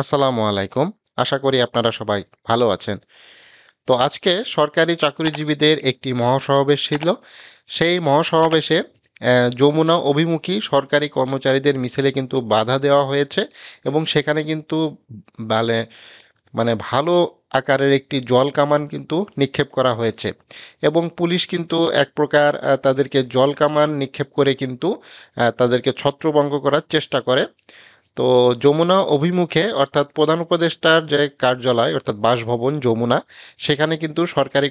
আসসালামু আলাইকুম। আশা করি আপনারা সবাই ভালো আছেন। তো আজকে সরকারি চাকরিজীবীদের একটি মহাসমাবেশ ছিল। সেই মহাসমাবেশে যমুনা অভিমুখী সরকারি কর্মচারীদের মিছিলে কিন্তু বাধা দেওয়া হয়েছে এবং সেখানে কিন্তু মানে মানে ভালো আকারের একটি জল কামান কিন্তু নিক্ষেপ করা হয়েছে এবং পুলিশ কিন্তু এক প্রকার তাদেরকে জল কামান নিক্ষেপ করে কিন্তু তাদেরকে ছত্রভঙ্গ করার চেষ্টা করে। তো যমুনা অভিমুখে অর্থাৎ প্রধান উপদেষ্টার যে কার্যালয় অর্থাৎ বাসভবন যমুনা, সেখানে কিন্তু সরকারি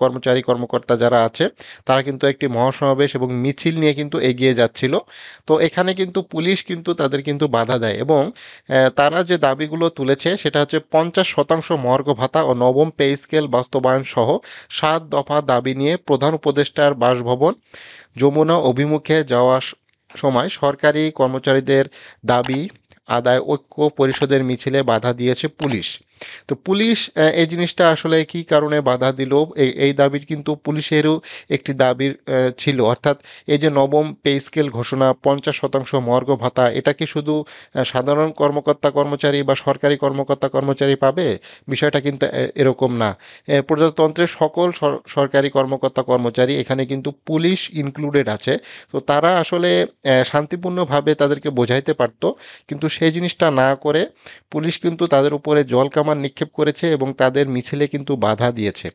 কর্মচারী কর্মকর্তা যারা আছে তারা কিন্তু একটি মহাসমাবেশ এবং মিছিল নিয়ে কিন্তু এগিয়ে যাচ্ছিল। তো এখানে কিন্তু পুলিশ কিন্তু তাদের কিন্তু বাধা দেয় এবং তারা যে দাবিগুলো তুলেছে সেটা হচ্ছে 50% মর্গ ভাতা ও নবম পে স্কেল বাস্তবায়ন সহ 7 দফা দাবি নিয়ে প্রধান উপদেষ্টার বাসভবন যমুনা অভিমুখে যাওয়া সময় সরকারি কর্মচারীদের দাবি আদায় ঐক্য পরিষদের মিছিলে বাধা দিয়েছে পুলিশ। তো পুলিশ এই জিনিসটা আসলে কি কারণে বাধা দিল, এই দাবির কিন্তু পুলিশেরও একটি দাবির ছিল, অর্থাৎ এই যে নবম পে স্কেল ঘোষণা, 50% মর্গ ভাতা, এটা কি শুধু সাধারণ কর্মকর্তা কর্মচারী বা সরকারি কর্মকর্তা কর্মচারী পাবে? বিষয়টা কিন্তু এরকম না। প্রজাতন্ত্রের সকল সরকারি কর্মকর্তা কর্মচারী, এখানে কিন্তু পুলিশ ইনক্লুডেড আছে। তো তারা আসলে শান্তিপূর্ণভাবে তাদেরকে বোঝাইতে পারত, কিন্তু সেই জিনিসটা না করে পুলিশ কিন্তু তাদের উপরে জলকামান নিক্ষেপ করেছে এবং তাদের মিছিলে কিন্তু বাধা দিয়েছে।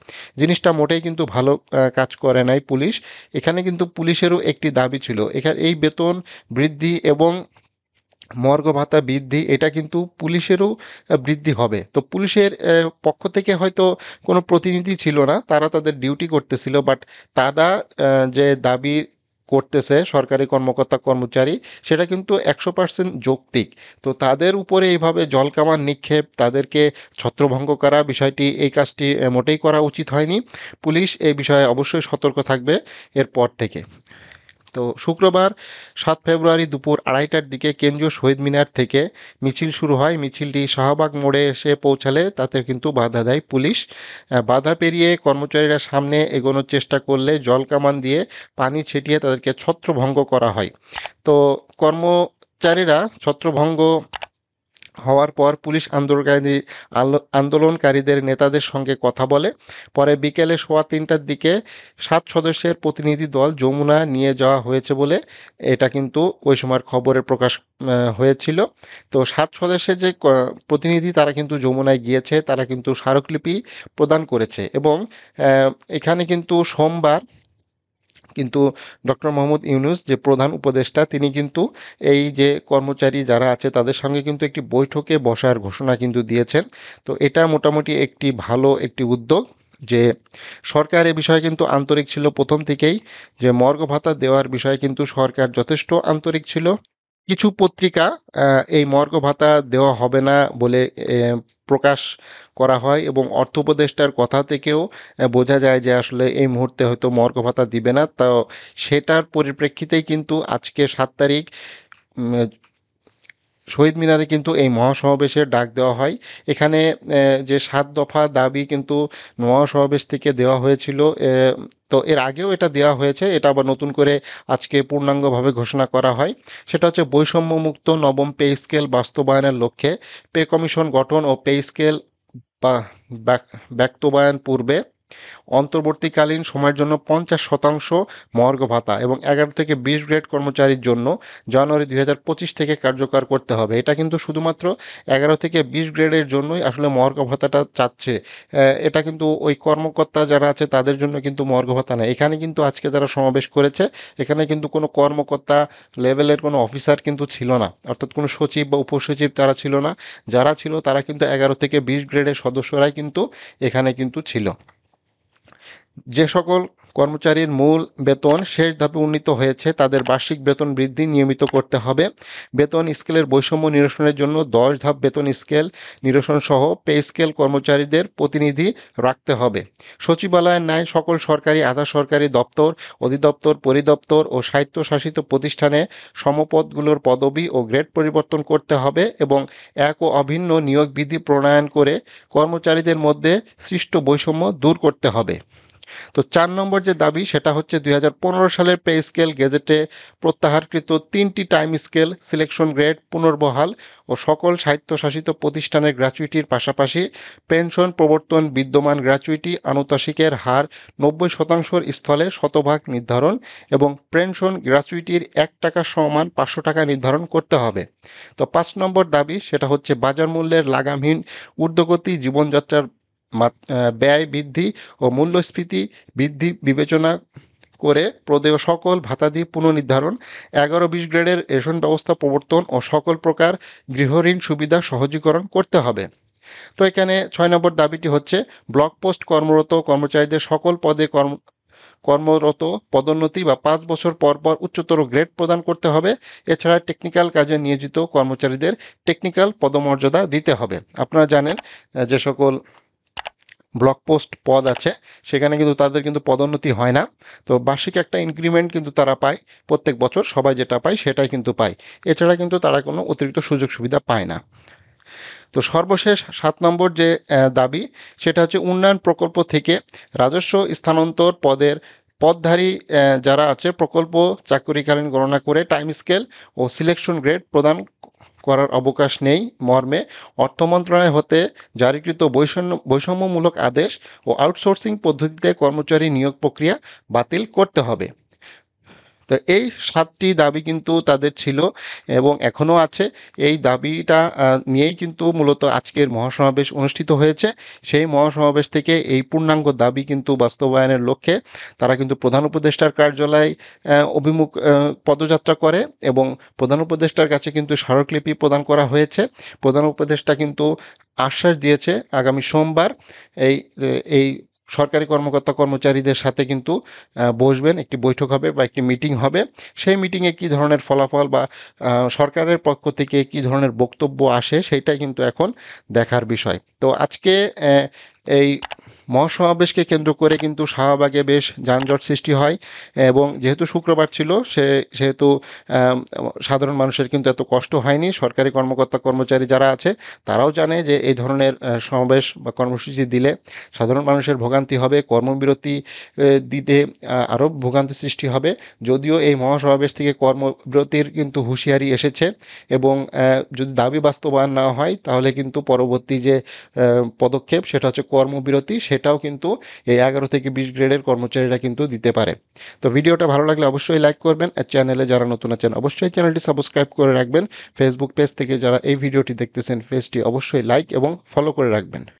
জিনিসটা মোটেই কিন্তু ভালো কাজ করে নাই পুলিশ। এখানে কিন্তু পুলিশেরও একটি দাবি ছিল, এখানে এই বেতন বৃদ্ধি এবং মর্গ ভাতা বৃদ্ধি, এটা কিন্তু পুলিশেরও বৃদ্ধি হবে। তো পুলিশের পক্ষ থেকে হয়তো কোনো প্রতিনিধি ছিল না, তারা তাদের ডিউটি করতেছিল, বাট তারা যে দাবি করতেছে সরকারি কর্মকর্তা কর্মচারী, সেটা কিন্তু 100% যৌক্তিক। তো তাদের উপরে এইভাবে জলকামান নিক্ষেপ, তাদেরকে ছত্রভঙ্গ করা, বিষয়টি এই কাজটি মোটেই করা উচিত হয়নি। পুলিশ এই বিষয়ে অবশ্যই সতর্ক থাকবে এরপর থেকে। তো শুক্রবার 7 ফেব্রুয়ারি দুপুর 2:30টার দিকে কেন্দ্রীয় শহীদ মিনার থেকে মিছিল শুরু হয়। মিছিলটি শাহবাগ মোড়ে এসে পৌঁছালে তাতে কিন্তু বাধা দেয় পুলিশ। বাধা পেরিয়ে কর্মচারীরা সামনে এগোনোর চেষ্টা করলে জলকামান দিয়ে পানি ছিটিয়ে তাদেরকে ছত্রভঙ্গ করা হয়। তো কর্মচারীরা ছত্রভঙ্গ হওয়ার পর পুলিশ আন্দোলনকারীদের নেতাদের সঙ্গে কথা বলে। পরে বিকেলে 3:15টার দিকে 7 সদস্যের প্রতিনিধি দল যমুনা নিয়ে যাওয়া হয়েছে বলে এটা কিন্তু ওই সময়ের খবরে প্রকাশ হয়েছিল। তো 7 সদস্যের যে প্রতিনিধি, তারা কিন্তু যমুনায় গিয়েছে, তারা কিন্তু স্মারকলিপি প্রদান করেছে এবং এখানে কিন্তু সোমবার কিন্তু ডক্টর মোহাম্মদ ইউনূস যে প্রধান উপদেষ্টা, তিনি কিন্তু এই যে কর্মচারী যারা আছে তাদের সঙ্গে কিন্তু একটি বৈঠকে বসার ঘোষণা কিন্তু দিয়েছেন। তো এটা মোটামুটি একটি ভালো একটি উদ্যোগ যে সরকার এ বিষয়ে কিন্তু আন্তরিক ছিল প্রথম থেকেই, যে মর্গ ভাতা দেওয়ার বিষয়ে কিন্তু সরকার যথেষ্ট আন্তরিক ছিল। কিছু পত্রিকা এই মর্গ ভাতা দেওয়া হবে না বলে এ প্রকাশ করা হয় এবং অর্থ উপদেষ্টার কথা থেকেও বোঝা যায় যে আসলে এই মুহূর্তে হয়তো মর্গ ভাতা দিবে না। তো সেটার পরিপ্রেক্ষিতেই কিন্তু আজকে 7 তারিখ উম শহীদ মিনারে কিন্তু এই মহাসমাবেশের ডাক দেওয়া হয়। এখানে যে 7 দফা দাবি কিন্তু মহাসমাবেশ থেকে দেওয়া হয়েছিল। তো এর আগেও এটা দেওয়া হয়েছে, এটা আবার নতুন করে আজকে পূর্ণাঙ্গভাবে ঘোষণা করা হয়। সেটা হচ্ছে বৈষম্যমুক্ত নবম পে স্কেল বাস্তবায়নের লক্ষ্যে পে কমিশন গঠন ও পে স্কেল বা বাস্তবায়ন পূর্বে অন্তর্বর্তীকালীন সময়ের জন্য 50% মর্গ ভাতা এবং 11 থেকে 20 গ্রেড কর্মচারীর জন্য জানুয়ারি 2025 থেকে কার্যকর করতে হবে। এটা কিন্তু শুধুমাত্র 11 থেকে 20 গ্রেডের জন্যই আসলে মর্গ ভাতাটা চাচ্ছে। এটা কিন্তু ওই কর্মকর্তা যারা আছে তাদের জন্য কিন্তু মর্গ ভাতা নেই। এখানে কিন্তু আজকে যারা সমাবেশ করেছে, এখানে কিন্তু কোনো কর্মকর্তা লেভেলের কোনো অফিসার কিন্তু ছিল না, অর্থাৎ কোনো সচিব বা উপসচিব তারা ছিল না। যারা ছিল তারা কিন্তু 11 থেকে 20 গ্রেডের সদস্যরাই কিন্তু এখানে কিন্তু ছিল। যে সকল কর্মচারীর মূল বেতন শেষ ধাপে উন্নীত হয়েছে তাদের বার্ষিক বেতন বৃদ্ধি নিয়মিত করতে হবে। বেতন স্কেলের বৈষম্য নিরসনের জন্য 10 ধাপ বেতন স্কেল নিরসন সহ পে স্কেল কর্মচারীদের প্রতিনিধি রাখতে হবে। সচিবালয়ের ন্যায় সকল সরকারি আধা সরকারি দপ্তর, অধিদপ্তর, পরিদপ্তর ও স্বায়ত্তশাসিত প্রতিষ্ঠানে সমপদগুলোর পদবি ও গ্রেড পরিবর্তন করতে হবে এবং এক ও অভিন্ন নিয়োগ বিধি প্রণয়ন করে কর্মচারীদের মধ্যে সৃষ্ট বৈষম্য দূর করতে হবে। তো 4 নম্বর যে দাবি সেটা হচ্ছে 2015 সালের পে স্কেল গেজেটে প্রত্যাহারকৃত 3টি টাইম স্কেল সিলেকশন গ্রেড পুনর্বহাল ও সকল স্বায়ত্তশাসিত প্রতিষ্ঠানের গ্র্যাচুইটির পাশাপাশি পেনশন প্রবর্তন বিদ্যমান গ্র্যাচুইটি আনুতোষিকের হার 90% স্থলে শতভাগ নির্ধারণ এবং পেনশন গ্র্যাচুইটির 1 টাকা সমান 500 টাকা নির্ধারণ করতে হবে। তো 5 নম্বর দাবি সেটা হচ্ছে বাজার মূল্যের লাগামহীন ঊর্ধ্বগতি জীবনযাত্রার ব্যয় বৃদ্ধি ও মূল্যস্ফীতি বৃদ্ধি বিবেচনা করে প্রদেয় সকল ভাতাদি পুনর্নির্ধারণ, 11-20 গ্রেডের রেশন ব্যবস্থা প্রবর্তন ও সকল প্রকার গৃহঋণ সুবিধা সহজীকরণ করতে হবে। তো এখানে 6 নম্বর দাবিটি হচ্ছে ব্লক পোস্ট কর্মরত কর্মচারীদের সকল পদে কর্মরত পদোন্নতি বা 5 বছর পর পর উচ্চতর গ্রেড প্রদান করতে হবে। এছাড়া টেকনিক্যাল কাজে নিয়োজিত কর্মচারীদের টেকনিক্যাল পদমর্যাদা দিতে হবে। আপনারা জানেন যে সকল ব্লক পোস্ট পদ আছে সেখানে কিন্তু তাদের কিন্তু পদোন্নতি হয় না। তো বার্ষিক একটা ইনক্রিমেন্ট কিন্তু তারা পায়, প্রত্যেক বছর সবাই যেটা পায় সেটাই কিন্তু পায়। এছাড়া কিন্তু তারা কোনো অতিরিক্ত সুযোগ সুবিধা পায় না। তো সর্বশেষ 7 নম্বর যে দাবি সেটা হচ্ছে উন্নয়ন প্রকল্প থেকে রাজস্ব স্থানান্তর পদধারী যারা আছে প্রকল্প চাকুরিকালীন গণনা করে টাইম স্কেল ও সিলেকশন গ্রেড প্রদান করার অবকাশ নেই মর্মে অর্থ মন্ত্রণালয় হতে জারিকৃত বৈষম্যমূলক আদেশ ও আউটসোর্সিং পদ্ধতিতে কর্মচারী নিয়োগ প্রক্রিয়া বাতিল করতে হবে। তো এই 7টি দাবি কিন্তু তাদের ছিল এবং এখনও আছে। এই দাবিটা নিয়েই কিন্তু মূলত আজকের মহাসমাবেশ অনুষ্ঠিত হয়েছে। সেই মহাসমাবেশ থেকে এই পূর্ণাঙ্গ দাবি কিন্তু বাস্তবায়নের লক্ষ্যে তারা কিন্তু প্রধান উপদেষ্টার কার্যালয় অভিমুখ পদযাত্রা করে এবং প্রধান উপদেষ্টার কাছে কিন্তু স্মারকলিপি প্রদান করা হয়েছে। প্রধান উপদেষ্টা কিন্তু আশ্বাস দিয়েছে আগামী সোমবার এই এই সরকারি কর্মকর্তা কর্মচারীদের সাথে কিন্তু বসবেন, একটি বৈঠক হবে বা একটি মিটিং হবে। সেই মিটিংয়ে কী ধরনের ফলাফল বা সরকারের পক্ষ থেকে কী ধরনের বক্তব্য আসে সেইটাই কিন্তু এখন দেখার বিষয়। তো আজকে এই মহাসমাবেশকে কেন্দ্র করে কিন্তু শাহবাগে বেশ যানজট সৃষ্টি হয় এবং যেহেতু শুক্রবার ছিল সেহেতু সাধারণ মানুষের কিন্তু এত কষ্ট হয়নি। সরকারি কর্মকর্তা কর্মচারী যারা আছে তারাও জানে যে এই ধরনের সমাবেশ বা কর্মসূচি দিলে সাধারণ মানুষের ভোগান্তি হবে, কর্মবিরতি দিতে আরও ভোগান্তি সৃষ্টি হবে। যদিও এই মহাসমাবেশ থেকে কর্মবিরতির কিন্তু হুঁশিয়ারি এসেছে এবং যদি দাবি বাস্তবায়ন না হয় তাহলে কিন্তু পরবর্তী যে পদক্ষেপ সেটা হচ্ছে কর্মবিরতি, সেটাও কিন্তু এই 11 থেকে 20 গ্রেডের কর্মচারীরা কিন্তু দিতে পারে। তো ভিডিওটা ভালো লাগলে অবশ্যই লাইক করবেন, আর চ্যানেলে যারা নতুন আছেন অবশ্যই চ্যানেলটি সাবস্ক্রাইব করে রাখবেন। ফেসবুক পেজ থেকে যারা এই ভিডিওটি দেখতেছেন পেজটি অবশ্যই লাইক এবং ফলো করে রাখবেন।